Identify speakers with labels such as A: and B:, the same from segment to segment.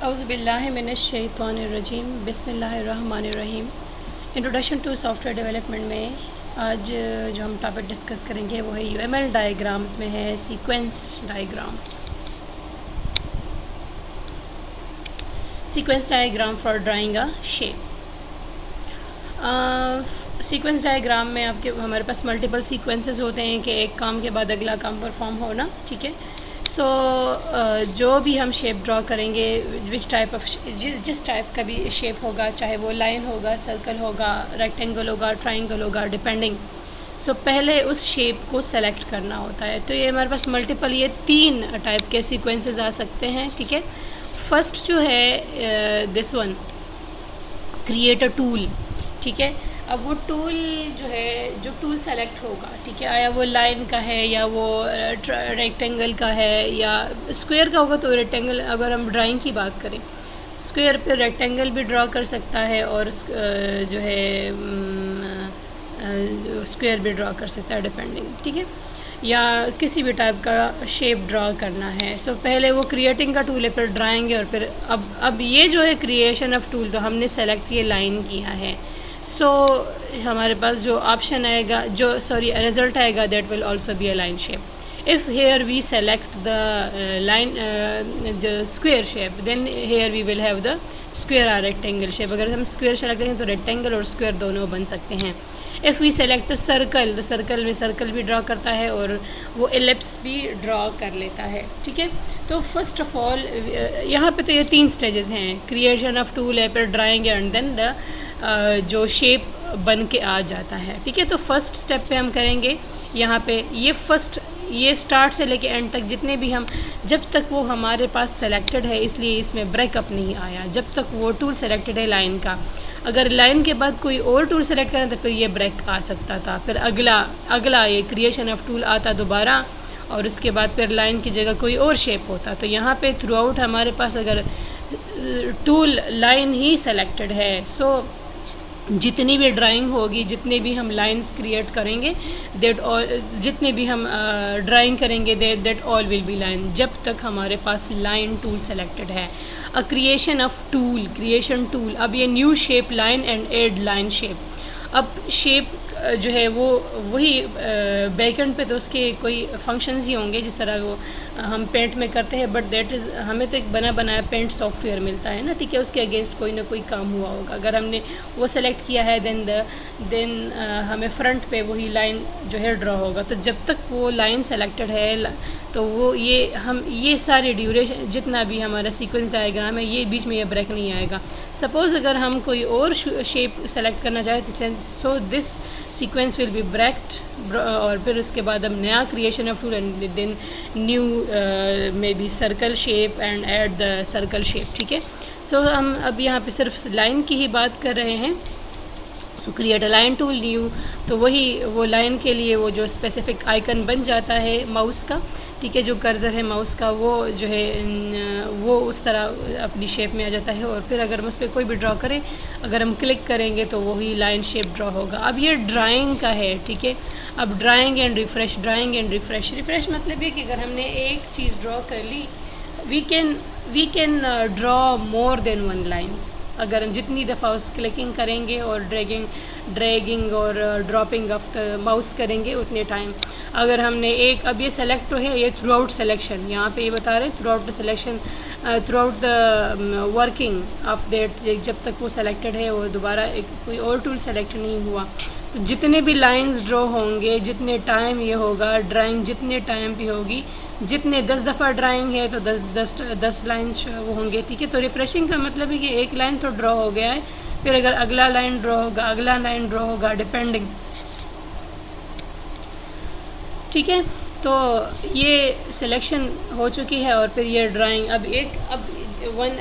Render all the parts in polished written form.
A: औज़ुबिल्लाहिमिनश्शैतानिर्रजीम बिस्मिल्लाहिर्रहमानिर्रहीम। Introduction to software development में आज जो हम टॉपिक डिस्कस करेंगे वो है यूएमएल डायग्राम्स में है sequence diagram for drawing a shape. Sequence diagram में हमारे पास मल्टीपल सीक्वेंसेस होते हैं कि एक काम के बाद अगला काम परफॉर्म होना, ठीक है। सो जो भी हम शेप ड्रॉ करेंगे, जिस टाइप का भी शेप होगा, चाहे वो लाइन होगा, सर्कल होगा, रेक्टेंगल होगा, ट्रायंगल होगा, डिपेंडिंग। सो पहले उस शेप को सेलेक्ट करना होता है। तो ये हमारे पास मल्टीपल ये 3 टाइप के सीक्वेंसेस आ सकते हैं, ठीक है। फर्स्ट जो है this one, create a tool, ठीक है। अब वो टूल जो टूल सेलेक्ट होगा, ठीक है, आया वो लाइन का है या वो रेक्टेंगल का है या स्क्वायर का होगा। तो रेक्टेंगल, अगर हम ड्राइंग की बात करें, स्क्वायर पे रेक्टेंगल भी ड्रॉ कर सकता है और जो है स्क्वायर भी ड्रॉ कर सकता है, डिपेंडिंग, ठीक है। या किसी भी टाइप का शेप ड्रॉ करना है। सो पहले वो क्रिएटिंग का टूल है, फिर ड्राइंग है, और फिर अब ये जो है क्रिएशन ऑफ टूल, तो हमने सेलेक्ट ये लाइन किया है। सो हमारे पास जो ऑप्शन आएगा, रिजल्ट आएगा, that will also be a line shape. If here we select the line the square shape, then here we will have the square और रेक्टेंगल शेप। अगर हम स्क्वायर सेलेक्ट करेंगे तो रेक्टेंगल और स्क्वायर दोनों बन सकते हैं। इफ़ वी सेलेक्ट सर्कल, तो सर्कल में सर्कल भी ड्रॉ करता है और वो एलिप्स भी ड्रॉ कर लेता है, ठीक है। तो फर्स्ट ऑफ ऑल यहाँ पे तो ये 3 स्टेजेस हैं, क्रिएशन ऑफ टूल है, फिर ड्राइंग है, एंड देन द जो शेप बन के आ जाता है, ठीक है। तो फर्स्ट स्टेप पे हम करेंगे यहाँ पे ये स्टार्ट से लेके एंड तक जितने भी हम, जब तक वो हमारे पास सेलेक्टेड है, इसलिए इसमें ब्रेकअप नहीं आया, जब तक वो टूल सेलेक्टेड है लाइन का। अगर लाइन के बाद कोई और टूल सेलेक्ट करें तो फिर ये ब्रेक आ सकता था, फिर अगला ये क्रिएशन ऑफ टूल आता दोबारा, और उसके बाद फिर लाइन की जगह कोई और शेप होता। तो यहाँ पे थ्रू आउट हमारे पास अगर टूल लाइन ही सेलेक्टेड है, सो जितनी भी ड्राइंग होगी, जितने भी हम लाइंस क्रिएट करेंगे, जितने भी हम ड्राइंग करेंगे, that all will be line, जब तक हमारे पास लाइन टूल सेलेक्टेड है। अ क्रिएशन टूल, अब ये new shape line and add line shape. अब शेप जो है वो वही बैकएंड पे तो उसके कोई फंक्शंस ही होंगे, जिस तरह वो हम पेंट में करते हैं, बट दैट इज़ हमें तो एक बना बनाया पेंट सॉफ्टवेयर मिलता है ना, ठीक है। उसके अगेंस्ट कोई ना कोई काम हुआ होगा। अगर हमने वो सेलेक्ट किया है, देन हमें फ्रंट पे वही लाइन जो है ड्रॉ होगा। तो जब तक वो लाइन सेलेक्टेड है, तो वो ये सारे ड्यूरेशन जितना भी हमारा सीक्वेंस डायग्राम है, ये बीच में ये ब्रेक नहीं आएगा। सपोज़ अगर हम कोई और शेप सेलेक्ट करना चाहें तो so this sequence will be breaked, और फिर उसके बाद हम नया creation of tool and then new may be circle shape and add the circle shape, ठीक है। सो हम अब यहाँ पे सिर्फ लाइन की ही बात कर रहे हैं। सो create a line tool new, तो वो लाइन के लिए वो जो स्पेसिफिक आइकन बन जाता है माउस का, ठीक है, जो कर्सर है माउस का, वो जो है वो उस तरह अपनी शेप में आ जाता है। और फिर अगर हम उस पर कोई भी ड्रॉ करें, अगर हम क्लिक करेंगे तो वही लाइन शेप ड्रॉ होगा। अब ये ड्राइंग का है, ठीक है। अब ड्राइंग एंड रिफ्रेश रिफ्रेश मतलब ये कि अगर हमने एक चीज़ ड्रॉ कर ली, we can draw more than one lines. अगर हम जितनी दफ़ा उस क्लिकिंग करेंगे और ड्रैगिंग और ड्रॉपिंग ऑफ द माउस करेंगे, उतने टाइम। अगर हमने अब ये सेलेक्ट तो है, ये थ्रू आउट सेलेक्शन, यहाँ पे ये बता रहे हैं through out the selection, through out the working of that, जब तक वो सेलेक्टेड है, वो दोबारा कोई और टूल सेलेक्ट नहीं हुआ। तो जितने भी लाइंस ड्रॉ होंगे, जितने टाइम ये होगा, ड्राइंग जितने टाइम भी होगी, जितने 10 दफ़ा ड्राइंग है तो 10 लाइन्स वो होंगे, ठीक है। तो रिफ्रेशिंग का मतलब है कि एक लाइन तो ड्रॉ हो गया है, फिर अगर अगला लाइन ड्रॉ होगा, डिपेंडिंग, ठीक है। तो ये सिलेक्शन हो चुकी है, और फिर ये ड्राइंग अब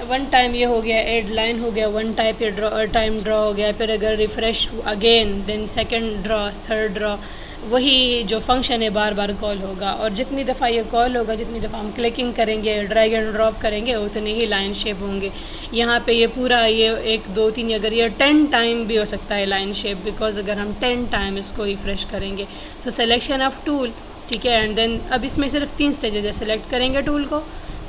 A: वन टाइम ये हो गया, एड लाइन हो गया, वन टाइप ये टाइम ड्रॉ हो गया। फिर अगर refresh again, then second draw, third draw, वही जो फंक्शन है बार बार कॉल होगा। और जितनी दफ़ा ये कॉल होगा, जितनी दफ़ा हम क्लिकिंग करेंगे, ड्रैग एंड ड्रॉप करेंगे, उतने ही लाइन शेप होंगे। यहाँ पे ये पूरा ये 1 2 3, अगर ये 10 टाइम भी हो सकता है लाइन शेप, बिकॉज अगर हम 10 टाइम इसको रिफ़्रेश करेंगे। सो सिलेक्शन ऑफ टूल, ठीक है, एंड देन अब इसमें सिर्फ 3 स्टेजेस है। सेलेक्ट करेंगे टूल को,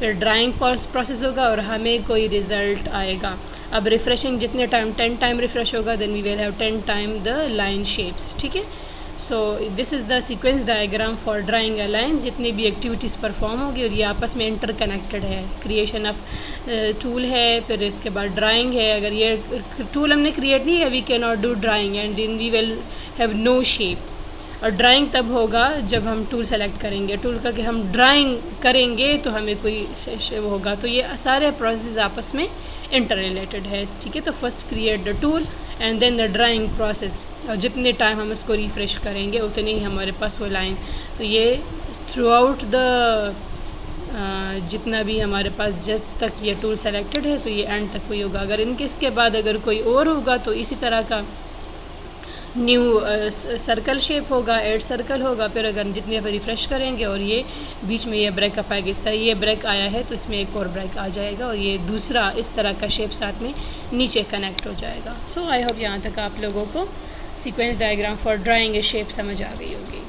A: फिर ड्राइंग प्रोसेस होगा और हमें कोई रिज़ल्ट आएगा। अब रिफ़्रेशिंग जितने टाइम 10 टाइम रिफ़्रेश होगा then we will have 10 time the line shapes, ठीक है। So this is the sequence diagram for drawing a line. जितनी भी एक्टिविटीज़ परफॉर्म होगी और ये आपस में इंटरकनेक्टेड है। क्रिएशन ऑफ टूल है, फिर इसके बाद ड्राइंग है। अगर ये टूल हमने क्रिएट नहीं है we can not do drawing and then we will have no shape. और ड्राइंग तब होगा जब हम टूल सेलेक्ट करेंगे, टूल करके हम ड्राइंग करेंगे तो हमें कोई होगा। तो ये सारे प्रोसेस आपस में इंटर रिलेटेड है, ठीक है। तो first create the tool and then the drawing process, और जितने टाइम हम उसको रिफ़्रेश करेंगे उतने ही हमारे पास वो लाइन। तो ये थ्रू आउट द जितना भी हमारे पास जब तक ये टूल सेलेक्टेड है तो ये एंड तक वही होगा। अगर इनके इसके बाद अगर कोई और होगा तो इसी तरह का न्यू सर्कल शेप होगा, ऐड सर्कल होगा। फिर अगर जितने आप रिफ़्रेश करेंगे और ये बीच में ये ब्रेक अप आएगा, इस तरह ये ब्रेक आया है तो इसमें एक और ब्रेक आ जाएगा और ये दूसरा इस तरह का शेप साथ में नीचे कनेक्ट हो जाएगा। सो आई होप यहाँ तक आप लोगों को sequence diagram for drawing A shape समझ आ गई होगी।